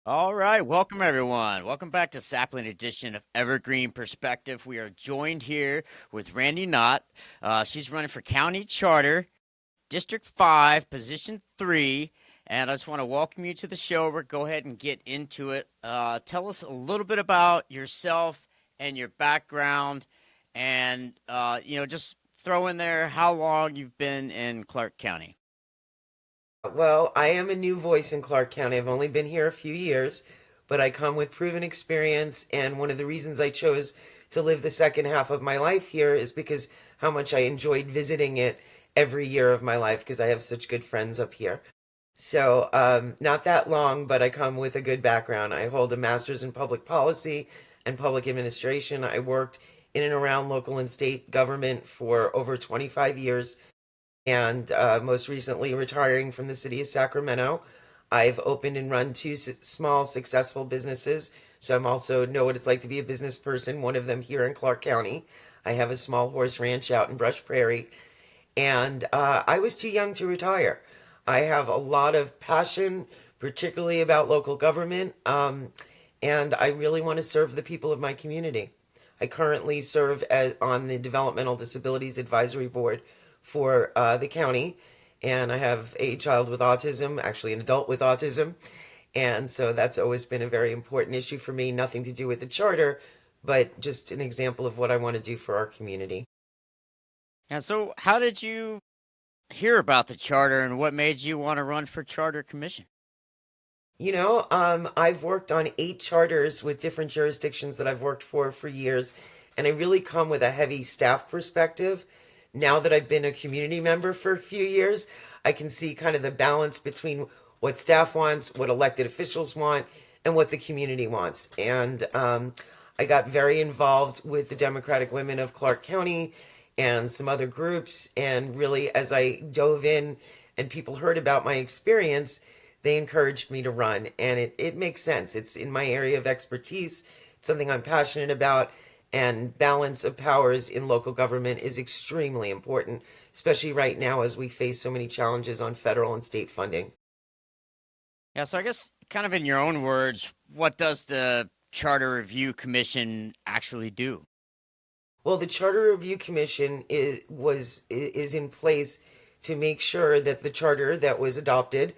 All right, welcome everyone. Welcome back to Sapling Edition of Evergreen Perspective. We are joined here with Randi Knott. She's running for County Charter, District 5, Position 3. And I just want to welcome you to the show. We'll go ahead and get into it. Tell us a little bit about yourself and your background, and just throw in there how long you've been in Clark County. Well, I am a new voice in Clark County. I've only been here a few years, but I come with proven experience. And one of the reasons I chose to live the second half of my life here is because how much I enjoyed visiting it every year of my life because I have such good friends up here. So, not that long, but I come with a good background. I hold a master's in public policy and public administration. I worked in and around local and state government for over 25 years and most recently retiring from the city of Sacramento. I've opened and run two small successful businesses, so I'm also know what it's like to be a business person. One of them here in Clark County. I have a small horse ranch out in Brush Prairie, and I was too young to retire. I have a lot of passion, particularly about local government, and I really want to serve the people of my community. I currently serve on the Developmental Disabilities Advisory Board for the county, and I have a child with autism, actually an adult with autism, and so that's always been a very important issue for me. Nothing to do with the charter, but just an example of what I want to do for our community. And so, how did you hear about the charter and what made you want to run for charter commission? I've worked on 8 charters with different jurisdictions that I've worked for years, and I really come with a heavy staff perspective. Now that I've been a community member for a few years, I can see kind of the balance between what staff wants, what elected officials want, and what the community wants. And I got very involved with the Democratic Women of Clark County and some other groups. And really, as I dove in and people heard about my experience, they encouraged me to run. And it makes sense. It's in my area of expertise, it's something I'm passionate about. And balance of powers in local government is extremely important, especially right now as we face so many challenges on federal and state funding. Yeah, so I guess, kind of in your own words, what does the Charter Review Commission actually do? Well, the Charter Review Commission is in place to make sure that the charter that was adopted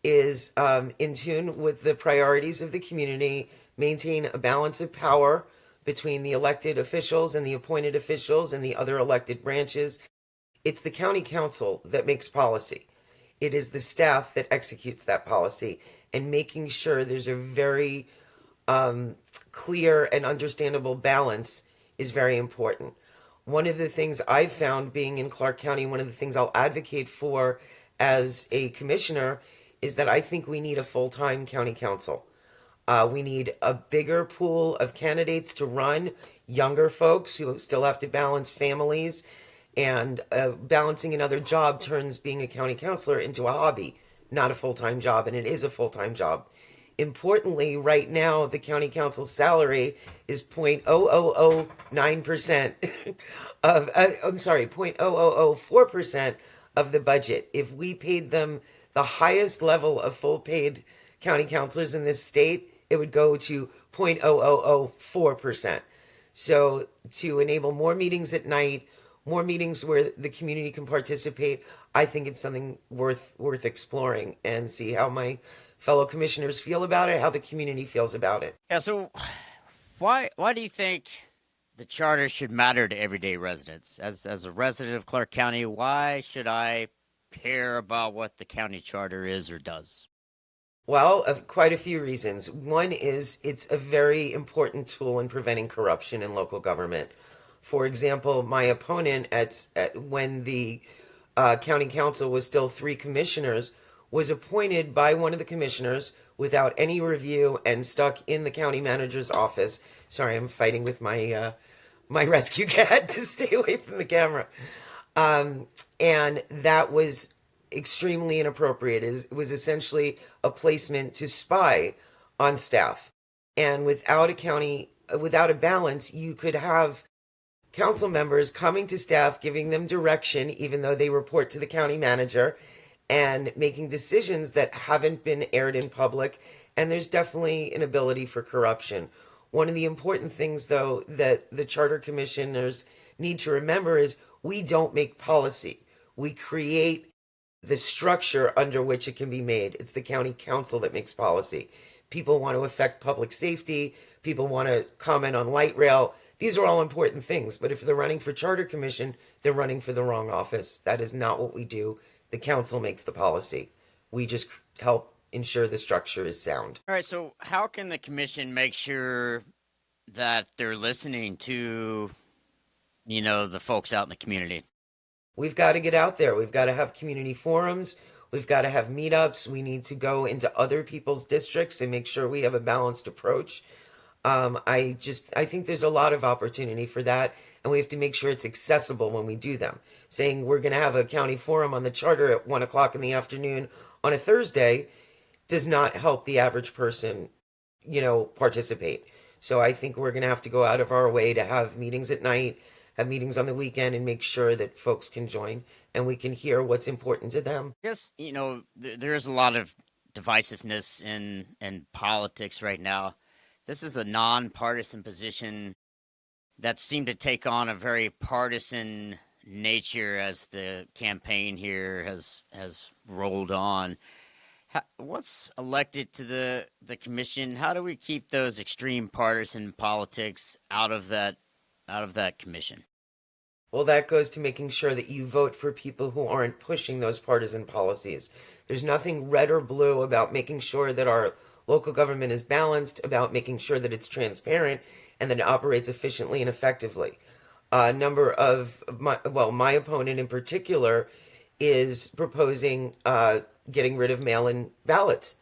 is in tune with the priorities of the community, maintain a balance of power between the elected officials and the appointed officials and the other elected branches. It's the county council that makes policy. It is the staff that executes that policy, and making sure there's a very clear and understandable balance is very important. One of the things I've found being in Clark County, one of the things I'll advocate for as a commissioner is that I think we need a full time county council. We need a bigger pool of candidates to run, younger folks who still have to balance families, and balancing another job turns being a county councilor into a hobby, not a full time job, and it is a full time job. Importantly, right now, the county council's salary is 0.0009% I'm sorry, 0.0004% of the budget. If we paid them the highest level of full paid county councilors in this state, it would go to 0.0004%. So, to enable more meetings at night, more meetings where the community can participate, I think it's something worth exploring and see how my fellow commissioners feel about it, how the community feels about it. Yeah, so why do you think the charter should matter to everyday residents? As a resident of Clark County, why should I care about what the county charter is or does? Well, quite a few reasons. One is it's a very important tool in preventing corruption in local government. For example, my opponent when the county council was still 3 commissioners was appointed by one of the commissioners without any review and stuck in the county manager's office. Sorry, I'm fighting with my rescue cat to stay away from the camera. And that was extremely inappropriate. It was essentially a placement to spy on staff. And without a balance, you could have council members coming to staff, giving them direction, even though they report to the county manager, and making decisions that haven't been aired in public And there's definitely an ability for corruption. One of the important things, though, that the charter commissioners need to remember is we don't make policy. We create the structure under which it can be made. It's the county council that makes policy. People want to affect public safety. People want to comment on light rail. These are all important things. But if they're running for charter commission, they're running for the wrong office. That is not what we do. The council makes the policy. We just help ensure the structure is sound. All right, so how can the commission make sure that they're listening to, the folks out in the community? We've got to get out there. We've got to have community forums. We've got to have meetups. We need to go into other people's districts and make sure we have a balanced approach. I think there's a lot of opportunity for that, and we have to make sure it's accessible when we do them. Saying we're going to have a county forum on the charter at 1 o'clock in the afternoon on a Thursday does not help the average person, participate. So I think we're going to have to go out of our way to have meetings at night, have meetings on the weekend, and make sure that folks can join and we can hear what's important to them. I guess, there is a lot of divisiveness in politics right now. This is a nonpartisan position that seemed to take on a very partisan nature as the campaign here has rolled on. What's elected to the commission? How do we keep those extreme partisan politics out of that commission? Well, that goes to making sure that you vote for people who aren't pushing those partisan policies. There's nothing red or blue about making sure that our local government is balanced, about making sure that it's transparent and that it operates efficiently and effectively. A number of my opponent in particular is proposing getting rid of mail-in ballots.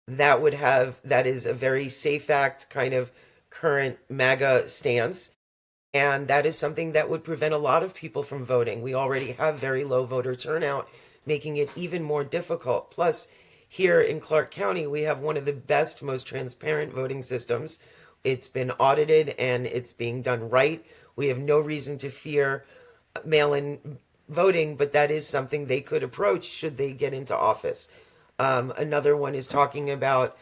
That is a very safe act kind of current MAGA stance, and that is something that would prevent a lot of people from voting. We already have very low voter turnout, making it even more difficult. Plus, here in Clark County, we have one of the best, most transparent voting systems. It's been audited and it's being done right. We have no reason to fear mail in voting, but that is something they could approach should they get into office. Another one is talking about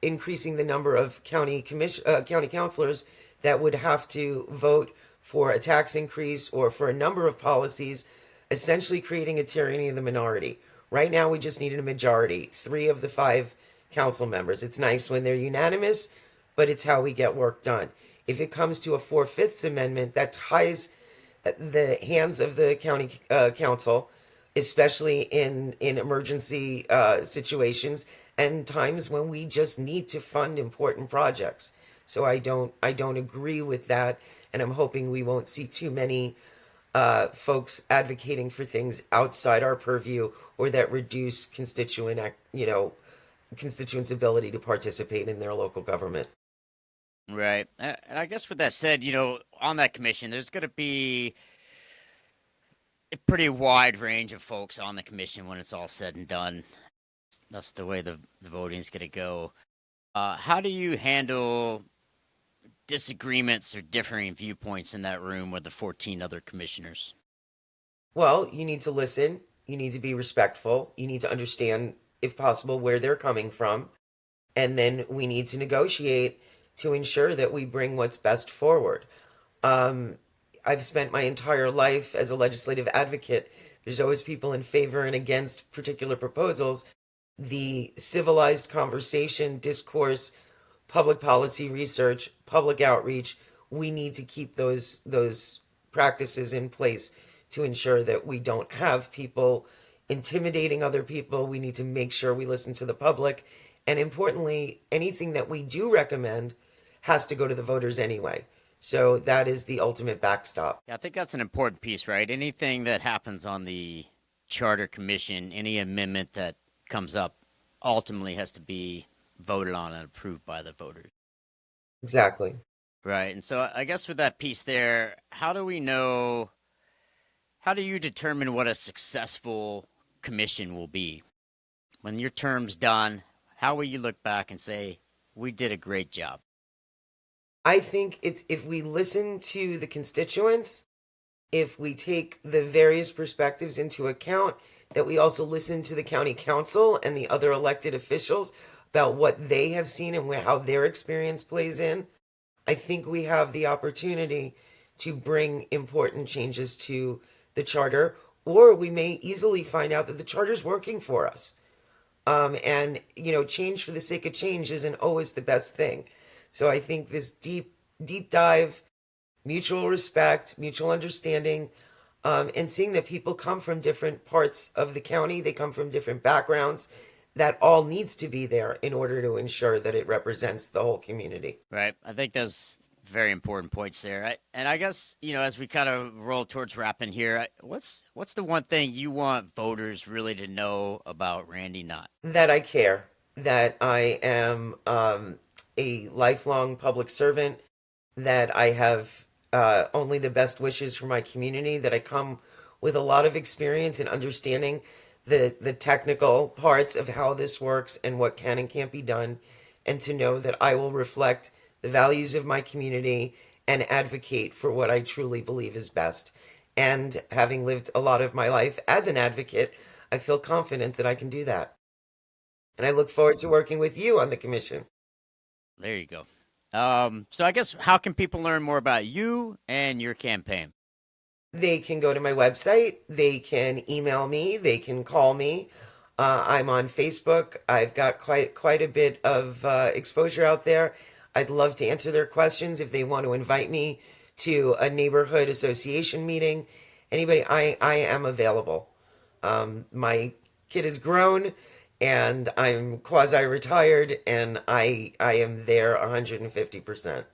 increasing the number of county councilors that would have to vote for a tax increase or for a number of policies, essentially creating a tyranny of the minority. Right now, we just needed a majority, 3 of the 5 council members. It's nice when they're unanimous, but it's how we get work done. If it comes to a 4/5 amendment, that ties the hands of the county council, especially in emergency situations and times when we just need to fund important projects. So I don't agree with that, and I'm hoping we won't see too many folks advocating for things outside our purview or that reduce constituents' ability to participate in their local government. Right. And I guess with that said, on that commission, there's going to be a pretty wide range of folks on the commission when it's all said and done. That's the way the voting is going to go. How do you handle disagreements or differing viewpoints in that room with the 14 other commissioners? Well, you need to listen. You need to be respectful. You need to understand, if possible, where they're coming from. And then we need to negotiate to ensure that we bring what's best forward. Um, I've spent my entire life as a legislative advocate. There's always people in favor and against particular proposals. The civilized conversation, discourse, public policy research, public outreach, we need to keep those practices in place to ensure that we don't have people intimidating other people. We need to make sure we listen to the public. And importantly, anything that we do recommend has to go to the voters anyway. So that is the ultimate backstop. Yeah, I think that's an important piece, right? Anything that happens on the charter commission, any amendment that comes up, ultimately has to be voted on and approved by the voters. Exactly. Right. And so I guess with that piece there, how do you determine what a successful commission will be? When your term's done, how will you look back and say, we did a great job? I think it's if we listen to the constituents, if we take the various perspectives into account, that we also listen to the county council and the other elected officials. about what they have seen and how their experience plays in, I think we have the opportunity to bring important changes to the charter, or we may easily find out that the charter's working for us. And, change for the sake of change isn't always the best thing. So I think this deep dive, mutual respect, mutual understanding, and seeing that people come from different parts of the county, they come from different backgrounds, that all needs to be there in order to ensure that it represents the whole community. Right. I think those very important points there. And I guess as we kind of roll towards wrapping here, what's the one thing you want voters really to know about Randy Knott? That I care, that I am a lifelong public servant, that I have only the best wishes for my community, that I come with a lot of experience in understanding the technical parts of how this works and what can and can't be done, and to know that I will reflect the values of my community and advocate for what I truly believe is best. And having lived a lot of my life as an advocate, I feel confident that I can do that. And I look forward to working with you on the commission. There you go. So I guess how can people learn more about you and your campaign? They can go to my website, they can email me, they can call me. I'm on Facebook. I've got quite a bit of exposure out there. I'd love to answer their questions if they want to invite me to a neighborhood association meeting. Anybody, I am available. My kid is grown and I'm quasi retired and I am there 150%.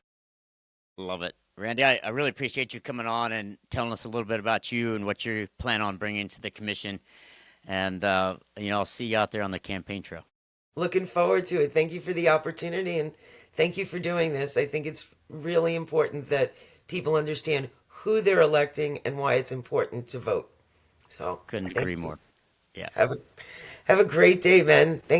Love it. Randy, I really appreciate you coming on and telling us a little bit about you and what you plan on bringing to the commission. And, I'll see you out there on the campaign trail. Looking forward to it. Thank you for the opportunity and thank you for doing this. I think it's really important that people understand who they're electing and why it's important to vote. So, Couldn't thank agree you. more. Yeah. Have a have a great day, man. Thank